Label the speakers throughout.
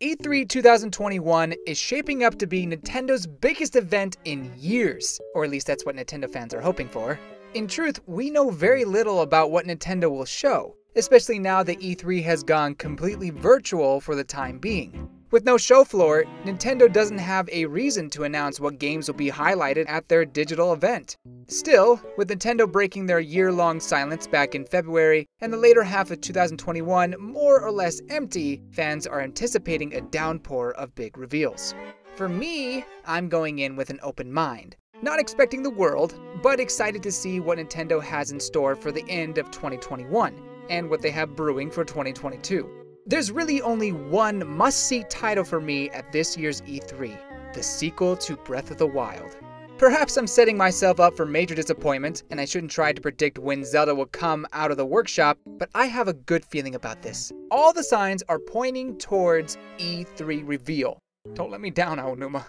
Speaker 1: E3 2021 is shaping up to be Nintendo's biggest event in years, or at least that's what Nintendo fans are hoping for. In truth, we know very little about what Nintendo will show, especially now that E3 has gone completely virtual for the time being. With no show floor, Nintendo doesn't have a reason to announce what games will be highlighted at their digital event. Still, with Nintendo breaking their year-long silence back in February and the later half of 2021 more or less empty, fans are anticipating a downpour of big reveals. For me, I'm going in with an open mind. Not expecting the world, but excited to see what Nintendo has in store for the end of 2021, and what they have brewing for 2022. There's really only one must-see title for me at this year's E3, the sequel to Breath of the Wild. Perhaps I'm setting myself up for major disappointment, and I shouldn't try to predict when Zelda will come out of the workshop, but I have a good feeling about this. All the signs are pointing towards E3 reveal. Don't let me down, Aonuma.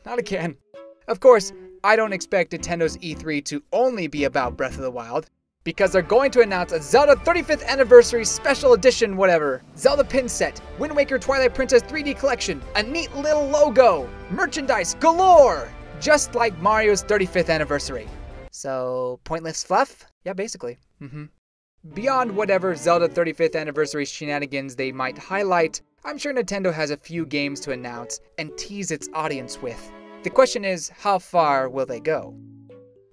Speaker 1: Not again. Of course, I don't expect Nintendo's E3 to only be about Breath of the Wild, because they're going to announce a Zelda 35th Anniversary Special Edition whatever, Zelda pin set, Wind Waker Twilight Princess 3D Collection, a neat little logo, merchandise galore, just like Mario's 35th Anniversary. So, pointless fluff? Yeah, basically. Beyond whatever Zelda 35th Anniversary shenanigans they might highlight, I'm sure Nintendo has a few games to announce and tease its audience with. The question is, how far will they go?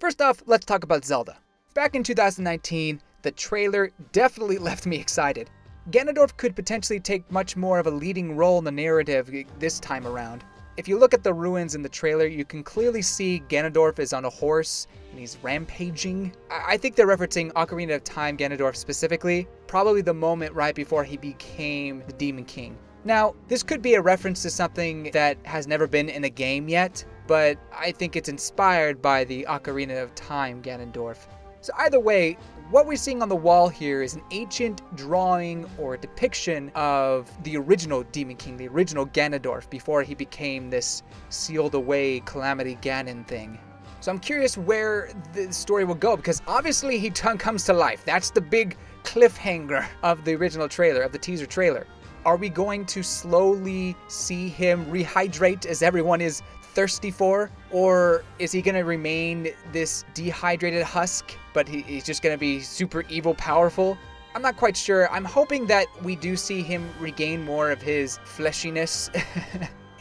Speaker 1: First off, let's talk about Zelda. Back in 2019, the trailer definitely left me excited. Ganondorf could potentially take much more of a leading role in the narrative this time around. If you look at the ruins in the trailer, you can clearly see Ganondorf is on a horse and he's rampaging. I think they're referencing Ocarina of Time Ganondorf specifically, probably the moment right before he became the Demon King. Now, this could be a reference to something that has never been in a game yet, but I think it's inspired by the Ocarina of Time Ganondorf. So either way, what we're seeing on the wall here is an ancient drawing or depiction of the original Demon King, the original Ganondorf, before he became this sealed away Calamity Ganon thing. So I'm curious where the story will go, because obviously he comes to life. That's the big cliffhanger of the original trailer, of the teaser trailer. Are we going to slowly see him rehydrate as everyone is thirsty for? Or is he going to remain this dehydrated husk, but he's just going to be super evil powerful? I'm not quite sure. I'm hoping that we do see him regain more of his fleshiness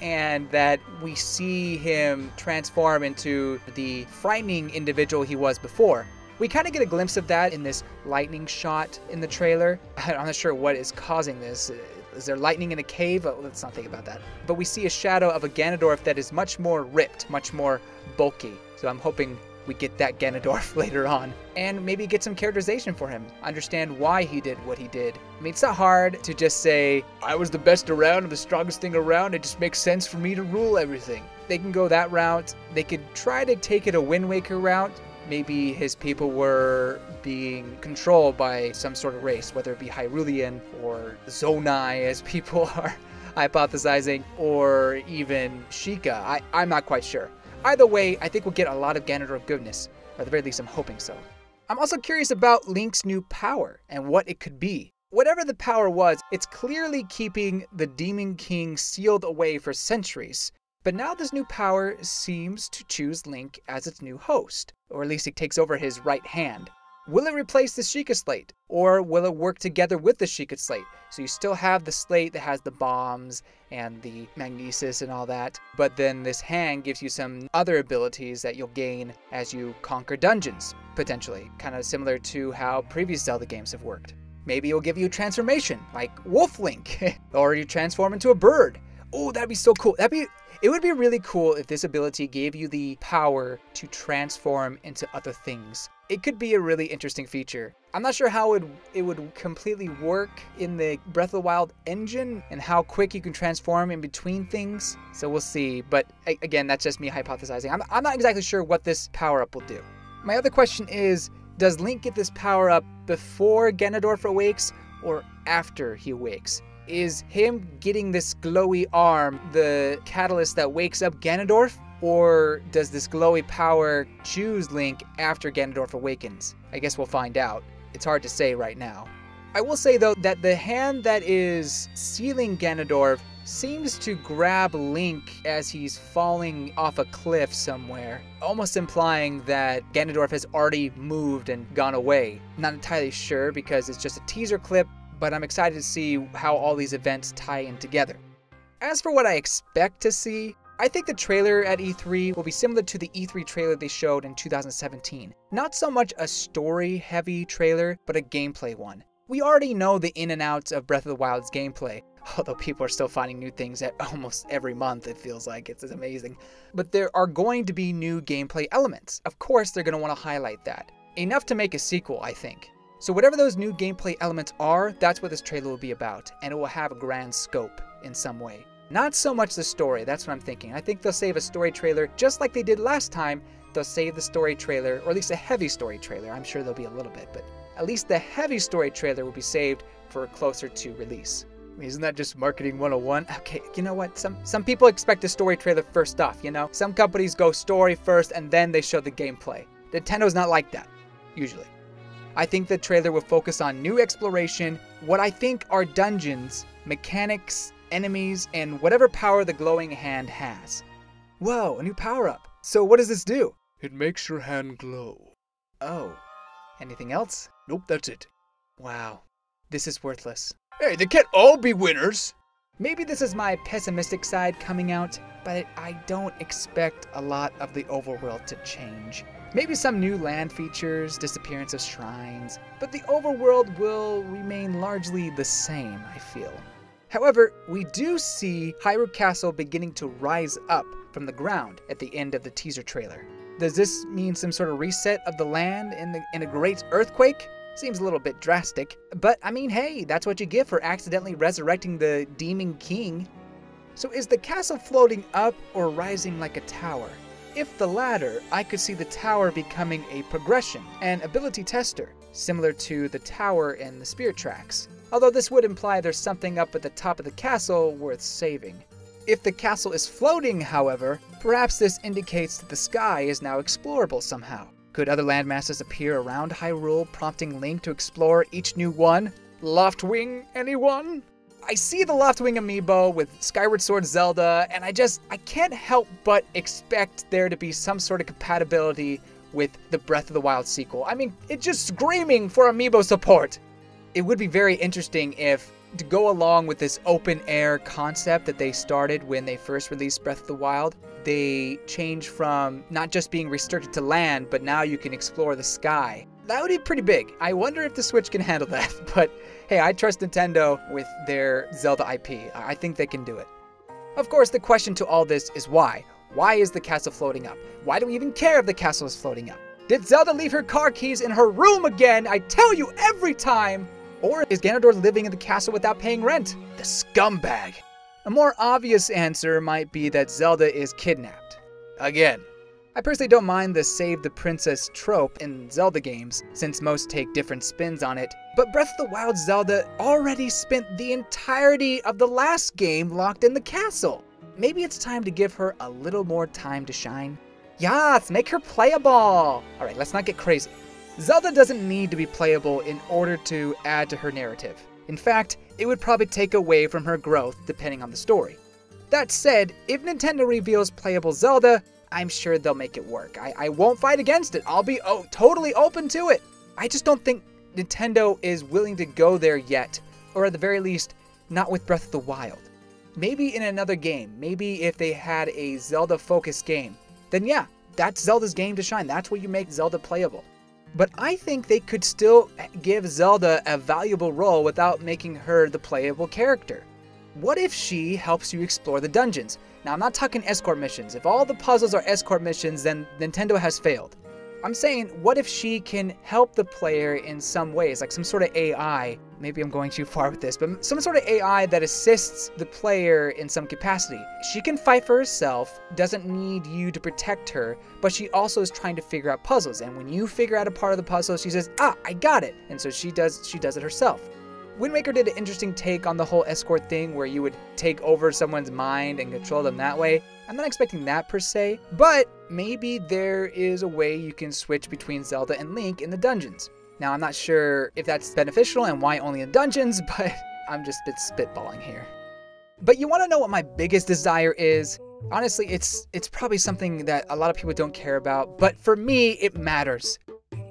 Speaker 1: and that we see him transform into the frightening individual he was before. We kind of get a glimpse of that in this lightning shot in the trailer. I'm not sure what is causing this. Is there lightning in a cave? Oh, let's not think about that. But we see a shadow of a Ganondorf that is much more ripped, much more bulky. So I'm hoping we get that Ganondorf later on. And maybe get some characterization for him. Understand why he did what he did. I mean, it's not hard to just say, I was the best around, I'm the strongest thing around, it just makes sense for me to rule everything. They can go that route. They could try to take it a Wind Waker route. Maybe his people were being controlled by some sort of race, whether it be Hyrulean or Zonai, as people are hypothesizing, or even Sheikah. I'm not quite sure. Either way, I think we'll get a lot of Ganondorf goodness, or at the very least I'm hoping so. I'm also curious about Link's new power and what it could be. Whatever the power was, it's clearly keeping the Demon King sealed away for centuries. But now this new power seems to choose Link as its new host, or at least it takes over his right hand. Will it replace the Sheikah Slate, or will it work together with the Sheikah Slate? So you still have the slate that has the bombs and the magnesis and all that, but then this hand gives you some other abilities that you'll gain as you conquer dungeons, potentially. Kind of similar to how previous Zelda games have worked. Maybe it'll give you a transformation, like Wolf Link, or you transform into a bird. Oh, that'd be so cool. It would be really cool if this ability gave you the power to transform into other things. It could be a really interesting feature. I'm not sure how it would completely work in the Breath of the Wild engine and how quick you can transform in between things. So we'll see. But again, that's just me hypothesizing. I'm not exactly sure what this power-up will do. My other question is, does Link get this power-up before Ganondorf awakes or after he awakes? Is him getting this glowy arm the catalyst that wakes up Ganondorf? Or does this glowy power choose Link after Ganondorf awakens? I guess we'll find out. It's hard to say right now. I will say though that the hand that is sealing Ganondorf seems to grab Link as he's falling off a cliff somewhere, almost implying that Ganondorf has already moved and gone away. Not entirely sure because it's just a teaser clip, but I'm excited to see how all these events tie in together. As for what I expect to see, I think the trailer at E3 will be similar to the E3 trailer they showed in 2017. Not so much a story-heavy trailer, but a gameplay one. We already know the in and outs of Breath of the Wild's gameplay, although people are still finding new things at almost every month, it feels like. It's amazing. But there are going to be new gameplay elements. Of course, they're going to want to highlight that. Enough to make a sequel, I think. So whatever those new gameplay elements are, that's what this trailer will be about, and it will have a grand scope in some way. Not so much the story, that's what I'm thinking. I think they'll save a story trailer just like they did last time. They'll save the story trailer, or at least a heavy story trailer. I'm sure there'll be a little bit, but at least the heavy story trailer will be saved for closer to release. I mean, isn't that just marketing 101? Okay, you know what? Some people expect a story trailer first off, you know? Some companies go story first and then they show the gameplay. Nintendo's not like that, usually. I think the trailer will focus on new exploration, what I think are dungeons, mechanics, enemies, and whatever power the glowing hand has. Whoa, a new power-up. So what does this do?
Speaker 2: It makes your hand glow.
Speaker 1: Oh. Anything else?
Speaker 2: Nope, that's it.
Speaker 1: Wow. This is worthless.
Speaker 2: Hey, they can't all be winners!
Speaker 1: Maybe this is my pessimistic side coming out, but I don't expect a lot of the overworld to change. Maybe some new land features, disappearance of shrines, but the overworld will remain largely the same, I feel. However, we do see Hyrule Castle beginning to rise up from the ground at the end of the teaser trailer. Does this mean some sort of reset of the land in a great earthquake? Seems a little bit drastic, but I mean, hey, that's what you get for accidentally resurrecting the Demon King. So is the castle floating up or rising like a tower? If the latter, I could see the tower becoming a progression, an ability tester, similar to the tower in the Spirit Tracks. Although this would imply there's something up at the top of the castle worth saving. If the castle is floating, however, perhaps this indicates that the sky is now explorable somehow. Could other landmasses appear around Hyrule, prompting Link to explore each new one? Loftwing, anyone? I see the Loftwing amiibo with Skyward Sword Zelda, and I can't help but expect there to be some sort of compatibility with the Breath of the Wild sequel. I mean, it's just screaming for amiibo support. It would be very interesting if, to go along with this open air concept that they started when they first released Breath of the Wild, they changed from not just being restricted to land, but now you can explore the sky. That would be pretty big. I wonder if the Switch can handle that, but hey, I trust Nintendo with their Zelda IP. I think they can do it. Of course, the question to all this is why? Why is the castle floating up? Why do we even care if the castle is floating up? Did Zelda leave her car keys in her room again? I tell you every time! Or is Ganondorf living in the castle without paying rent? The scumbag! A more obvious answer might be that Zelda is kidnapped. Again. I personally don't mind the save the princess trope in Zelda games, since most take different spins on it, but Breath of the Wild Zelda already spent the entirety of the last game locked in the castle. Maybe it's time to give her a little more time to shine. Yes, make her playable! Alright, let's not get crazy. Zelda doesn't need to be playable in order to add to her narrative. In fact, it would probably take away from her growth depending on the story. That said, if Nintendo reveals playable Zelda, I'm sure they'll make it work. I won't fight against it. I'll be totally open to it. I just don't think Nintendo is willing to go there yet, or at the very least, not with Breath of the Wild. Maybe in another game, maybe if they had a Zelda-focused game, then yeah, that's Zelda's game to shine. That's where you make Zelda playable. But I think they could still give Zelda a valuable role without making her the playable character. What if she helps you explore the dungeons? Now, I'm not talking escort missions. If all the puzzles are escort missions, then Nintendo has failed. I'm saying, what if she can help the player in some ways, like some sort of AI? Maybe I'm going too far with this, but some sort of AI that assists the player in some capacity. She can fight for herself, doesn't need you to protect her, but she also is trying to figure out puzzles. And when you figure out a part of the puzzle, she says, ah, I got it. And so she does it herself. Wind Waker did an interesting take on the whole escort thing where you would take over someone's mind and control them that way. I'm not expecting that per se, but maybe there is a way you can switch between Zelda and Link in the dungeons. Now, I'm not sure if that's beneficial and why only in dungeons, but I'm just spitballing here. But you want to know what my biggest desire is? Honestly, it's probably something that a lot of people don't care about, but for me, it matters.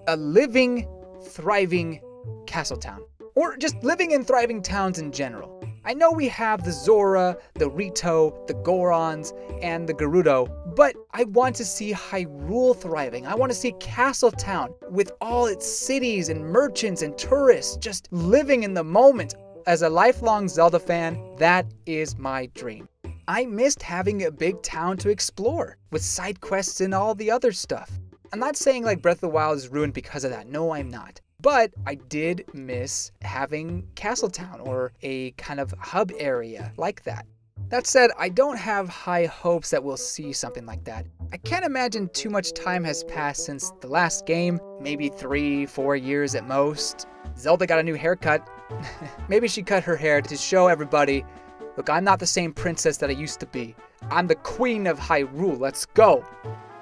Speaker 1: A living, thriving Castletown. Or just living and thriving towns in general. I know we have the Zora, the Rito, the Gorons, and the Gerudo, but I want to see Hyrule thriving. I want to see Castletown with all its cities and merchants and tourists just living in the moment. As a lifelong Zelda fan, that is my dream. I missed having a big town to explore, with side quests and all the other stuff. I'm not saying like Breath of the Wild is ruined because of that, no I'm not. But I did miss having Castletown or a kind of hub area like that. That said, I don't have high hopes that we'll see something like that. I can't imagine too much time has passed since the last game, maybe 3-4 years at most. Zelda got a new haircut. Maybe she cut her hair to show everybody, look, I'm not the same princess that I used to be. I'm the queen of Hyrule, let's go.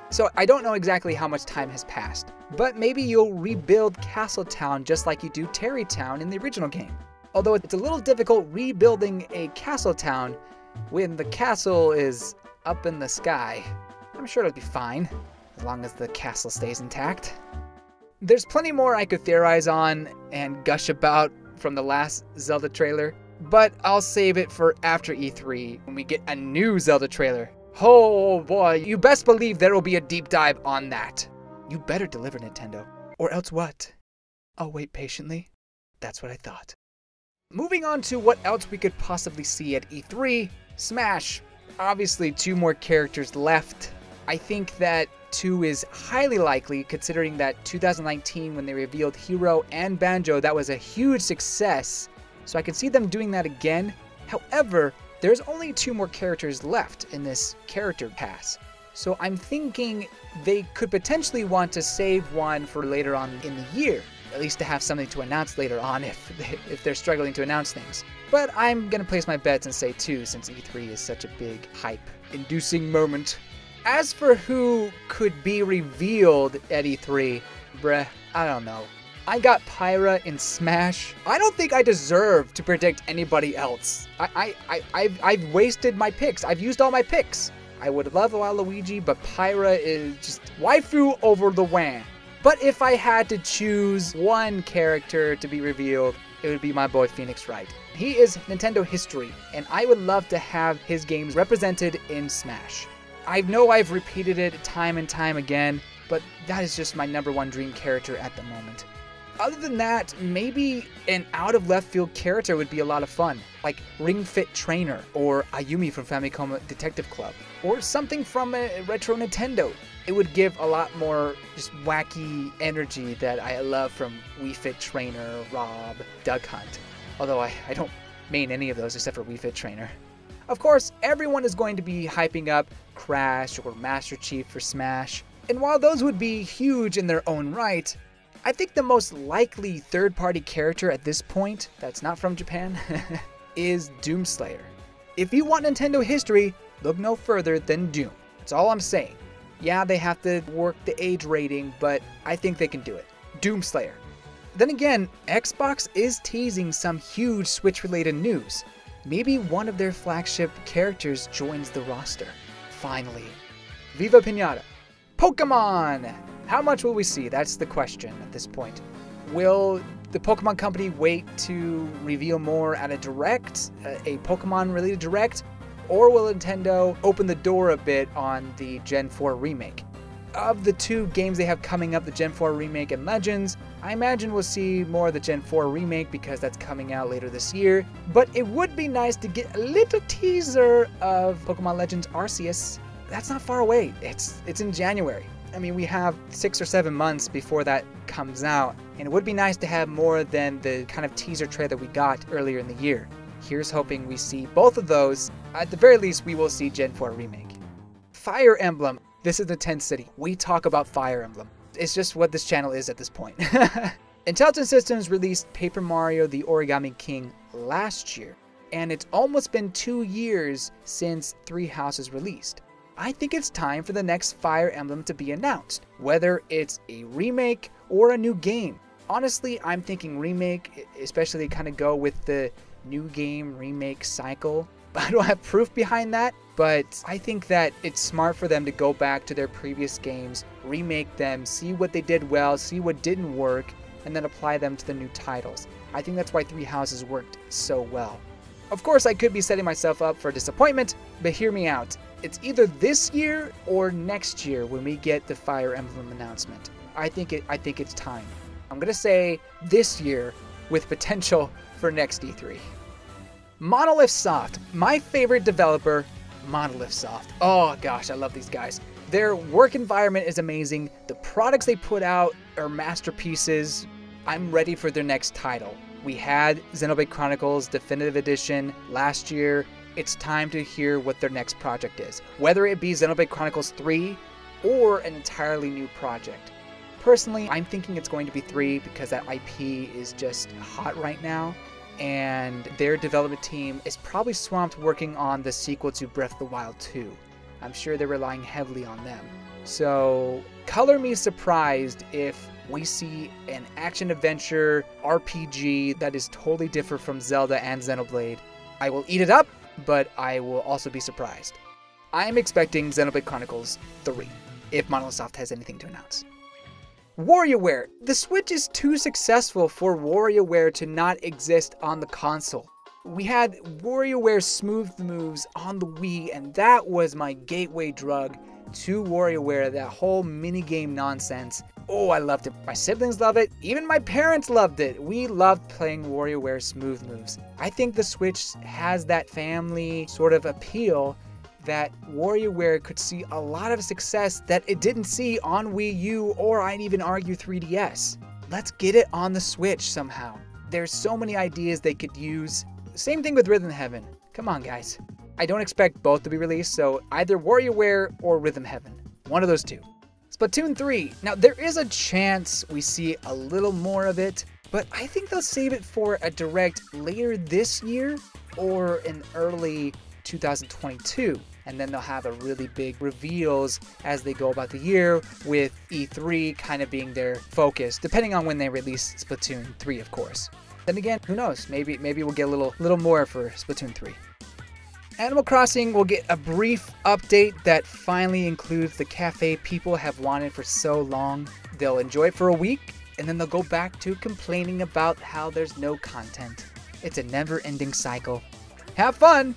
Speaker 1: So I don't know exactly how much time has passed, but maybe you'll rebuild Castletown just like you do Tarrytown in the original game. Although it's a little difficult rebuilding a Castletown when the castle is up in the sky. I'm sure it'll be fine, as long as the castle stays intact. There's plenty more I could theorize on and gush about from the last Zelda trailer, but I'll save it for after E3 when we get a new Zelda trailer. Oh boy, you best believe there will be a deep dive on that. You better deliver, Nintendo. Or else what? I'll wait patiently. That's what I thought. Moving on to what else we could possibly see at E3, Smash. Obviously 2 more characters left. I think that 2 is highly likely considering that 2019 when they revealed Hero and Banjo, that was a huge success. So I can see them doing that again. However, there's only 2 more characters left in this character pass. So I'm thinking they could potentially want to save one for later on in the year. At least to have something to announce later on if they're struggling to announce things. But I'm gonna place my bets and say 2 since E3 is such a big hype-inducing moment. As for who could be revealed at E3, I don't know. I got Pyra in Smash. I don't think I deserve to predict anybody else. I've wasted my picks. I've used all my picks. I would love Waluigi, but Pyra is just waifu over the Ware. But if I had to choose one character to be revealed, it would be my boy Phoenix Wright. He is Nintendo history, and I would love to have his games represented in Smash. I know I've repeated it time and time again, but that is just my #1 dream character at the moment. Other than that, maybe an out-of-left-field character would be a lot of fun, like Ring Fit Trainer or Ayumi from Famicom Detective Club, or something from a retro Nintendo. It would give a lot more just wacky energy that I love from Wii Fit Trainer, Rob, Duck Hunt. Although I don't main any of those except for Wii Fit Trainer. Of course, everyone is going to be hyping up Crash or Master Chief for Smash, and while those would be huge in their own right, I think the most likely third-party character at this point, that's not from Japan, is Doomslayer. If you want Nintendo history, look no further than Doom. That's all I'm saying. Yeah, they have to work the age rating, but I think they can do it. Doomslayer. Then again, Xbox is teasing some huge Switch-related news. Maybe one of their flagship characters joins the roster. Finally. Viva Pinata. Pokemon! How much will we see? That's the question at this point. Will the Pokemon Company wait to reveal more at a direct, a Pokemon-related direct, or will Nintendo open the door a bit on the Gen 4 remake? Of the 2 games they have coming up, the Gen 4 remake and Legends, I imagine we'll see more of the Gen 4 remake because that's coming out later this year, but it would be nice to get a little teaser of Pokemon Legends Arceus. That's not far away. It's in January. I mean, we have 6 or 7 months before that comes out, and it would be nice to have more than the kind of teaser trailer we got earlier in the year. Here's hoping we see both of those. At the very least, we will see Gen 4 Remake. Fire Emblem. This is the 10th city. We talk about Fire Emblem. It's just what this channel is at this point. Intelligent Systems released Paper Mario The Origami King last year, and it's almost been 2 years since Three Houses released. I think it's time for the next Fire Emblem to be announced, whether it's a remake or a new game. Honestly, I'm thinking remake, especially kind of go with the new game remake cycle, I don't have proof behind that, but I think that it's smart for them to go back to their previous games, remake them, see what they did well, see what didn't work, and then apply them to the new titles. I think that's why Three Houses worked so well. Of course, I could be setting myself up for disappointment, but hear me out. It's either this year or next year when we get the Fire Emblem announcement. I think it's time. I'm gonna say this year with potential for next E3. Monosoft, my favorite developer, Monosoft. Oh gosh, I love these guys. Their work environment is amazing. The products they put out are masterpieces. I'm ready for their next title. We had Xenoblade Chronicles Definitive Edition last year. It's time to hear what their next project is. Whether it be Xenoblade Chronicles 3 or an entirely new project. Personally, I'm thinking it's going to be 3 because that IP is just hot right now. And their development team is probably swamped working on the sequel to Breath of the Wild 2. I'm sure they're relying heavily on them. So, color me surprised if we see an action-adventure RPG that is totally different from Zelda and Xenoblade. I will eat it up, but I will also be surprised. I'm expecting Xenoblade Chronicles 3, if Monosoft has anything to announce. WarioWare. The Switch is too successful for WarioWare to not exist on the console. We had WarioWare Smooth Moves on the Wii, and that was my gateway drug to WarioWare, that whole minigame nonsense. Oh, I loved it. My siblings love it. Even my parents loved it. We loved playing WarioWare Smooth Moves. I think the Switch has that family sort of appeal that WarioWare could see a lot of success that it didn't see on Wii U or I'd even argue 3DS. Let's get it on the Switch somehow. There's so many ideas they could use. Same thing with Rhythm Heaven. Come on, guys. I don't expect both to be released, so either WarioWare or Rhythm Heaven. One of those two. Splatoon 3. Now, there is a chance we see a little more of it, but I think they'll save it for a direct later this year or in early 2022. And then they'll have a really big reveals as they go about the year, with E3 kind of being their focus, depending on when they release Splatoon 3, of course. Then again, who knows? Maybe we'll get a little more for Splatoon 3. Animal Crossing will get a brief update that finally includes the cafe people have wanted for so long. They'll enjoy it for a week, and then they'll go back to complaining about how there's no content. It's a never-ending cycle. Have fun!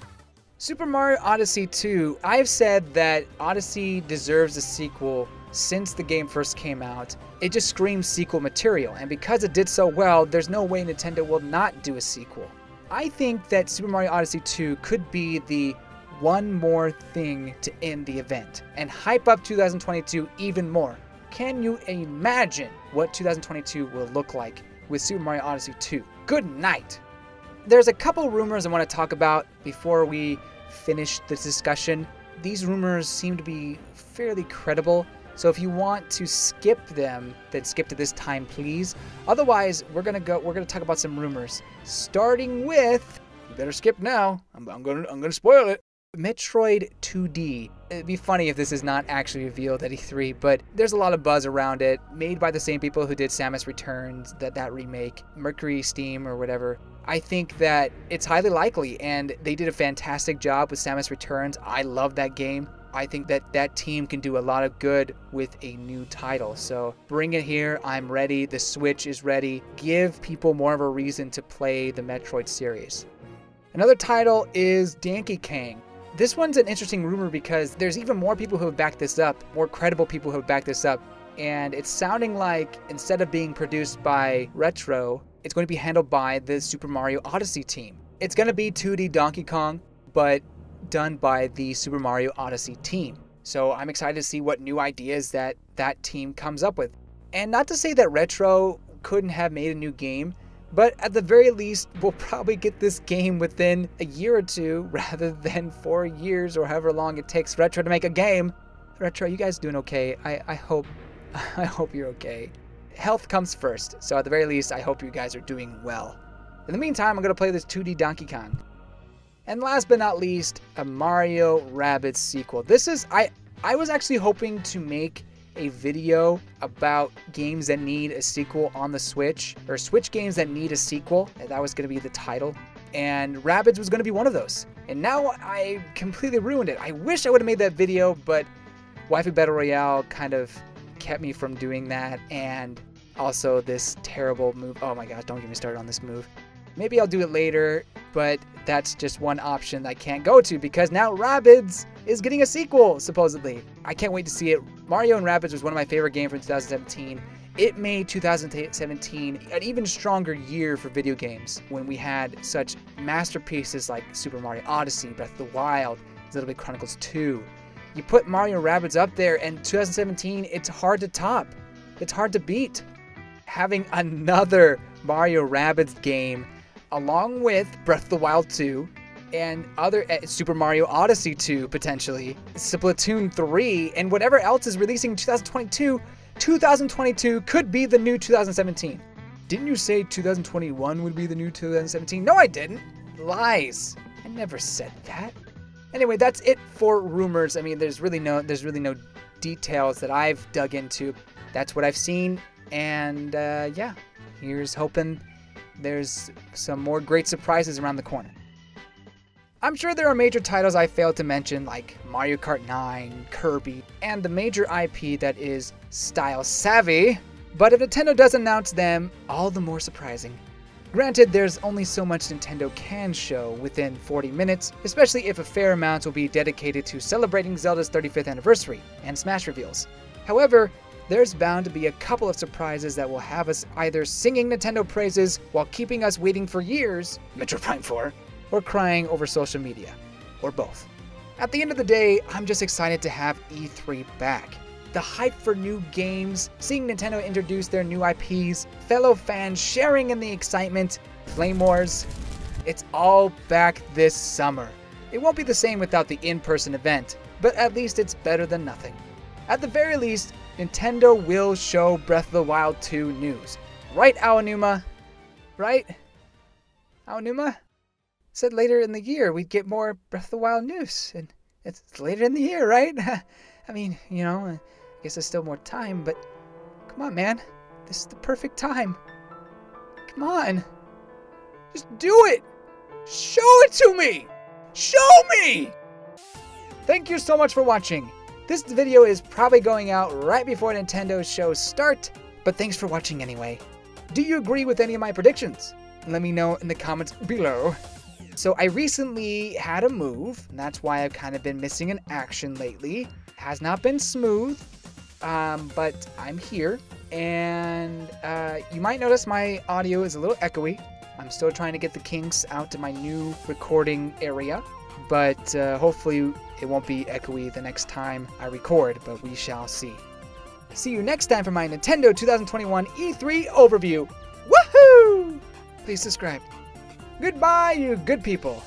Speaker 1: Super Mario Odyssey 2. I've said that Odyssey deserves a sequel since the game first came out. It just screams sequel material, and because it did so well, there's no way Nintendo will not do a sequel. I think that Super Mario Odyssey 2 could be the one more thing to end the event and hype up 2022 even more. Can you imagine what 2022 will look like with Super Mario Odyssey 2? Good night! There's a couple rumors I want to talk about before we finish this discussion. These rumors seem to be fairly credible, so if you want to skip them, then skip to this time, please. Otherwise, we're gonna talk about some rumors, starting with, you better skip now. I'm gonna spoil it. Metroid 2D. It'd be funny if this is not actually revealed at E3, but there's a lot of buzz around it. Made by the same people who did Samus Returns, that remake, Mercury Steam or whatever. I think that it's highly likely, and they did a fantastic job with Samus Returns. I love that game. I think that team can do a lot of good with a new title. So bring it here. I'm ready. The Switch is ready. Give people more of a reason to play the Metroid series. Another title is Donkey Kong. This one's an interesting rumor because there's even more people who have backed this up, more credible people who have backed this up. And it's sounding like instead of being produced by Retro, it's going to be handled by the Super Mario Odyssey team. It's going to be 2D Donkey Kong, but done by the Super Mario Odyssey team. So I'm excited to see what new ideas that team comes up with. And not to say that Retro couldn't have made a new game, but at the very least, we'll probably get this game within a year or two rather than 4 years or however long it takes Retro to make a game. Retro, you guys doing okay? I hope you're okay. Health comes first, so at the very least, I hope you guys are doing well. In the meantime, I'm going to play this 2D Donkey Kong. And last but not least, a Mario Rabbids sequel. This is, I was actually hoping to make a video about games that need a sequel on the Switch, or Switch games that need a sequel. That was going to be the title. and Rabbids was going to be one of those. And now I completely ruined it. I wish I would have made that video, but Waifu Battle Royale kind of kept me from doing that, and also this terrible move. Oh my gosh, don't get me started on this move. Maybe I'll do it later, but that's just one option I can't go to because now Rabbids is getting a sequel, supposedly. I can't wait to see it. Mario and Rabbids was one of my favorite games from 2017. It made 2017 an even stronger year for video games when we had such masterpieces like Super Mario Odyssey, Breath of the Wild, Little Big Chronicles 2. You put Mario and Rabbids up there, and 2017, it's hard to top. It's hard to beat. Having another Mario Rabbids game along with Breath of the Wild 2 and other Super Mario Odyssey 2 potentially, Splatoon 3, and whatever else is releasing in 2022, 2022 could be the new 2017. Didn't you say 2021 would be the new 2017? No, I didn't. Lies. I never said that. Anyway, that's it for rumors. I mean, there's really no details that I've dug into. That's what I've seen, and yeah, here's hoping there's some more great surprises around the corner. I'm sure there are major titles I failed to mention, like Mario Kart 9, Kirby, and the major IP that is style savvy, but if Nintendo does announce them, all the more surprising. Granted, there's only so much Nintendo can show within 40 minutes, especially if a fair amount will be dedicated to celebrating Zelda's 35th anniversary and Smash reveals. However, there's bound to be a couple of surprises that will have us either singing Nintendo praises while keeping us waiting for years, Metroid Prime 4, or crying over social media, or both. At the end of the day, I'm just excited to have E3 back. The hype for new games, seeing Nintendo introduce their new IPs, fellow fans sharing in the excitement, Flame Wars, it's all back this summer. It won't be the same without the in-person event, but at least it's better than nothing. At the very least, Nintendo will show Breath of the Wild 2 news. Right, Aonuma? Right? Aonuma? Said later in the year we'd get more Breath of the Wild news, and it's later in the year, right? I mean, you know, I guess there's still more time, but come on, man. This is the perfect time. Come on. Just do it. Show it to me. Show me. Thank you so much for watching. This video is probably going out right before Nintendo's shows start, but thanks for watching anyway. Do you agree with any of my predictions? Let me know in the comments below. So I recently had a move, and that's why I've kind of been missing in action lately. Has not been smooth, but I'm here, and you might notice my audio is a little echoey. I'm still trying to get the kinks out to my new recording area, but hopefully it won't be echoey the next time I record, but we shall see. See you next time for my Nintendo 2021 E3 overview. Woohoo! Please subscribe. Goodbye, you good people.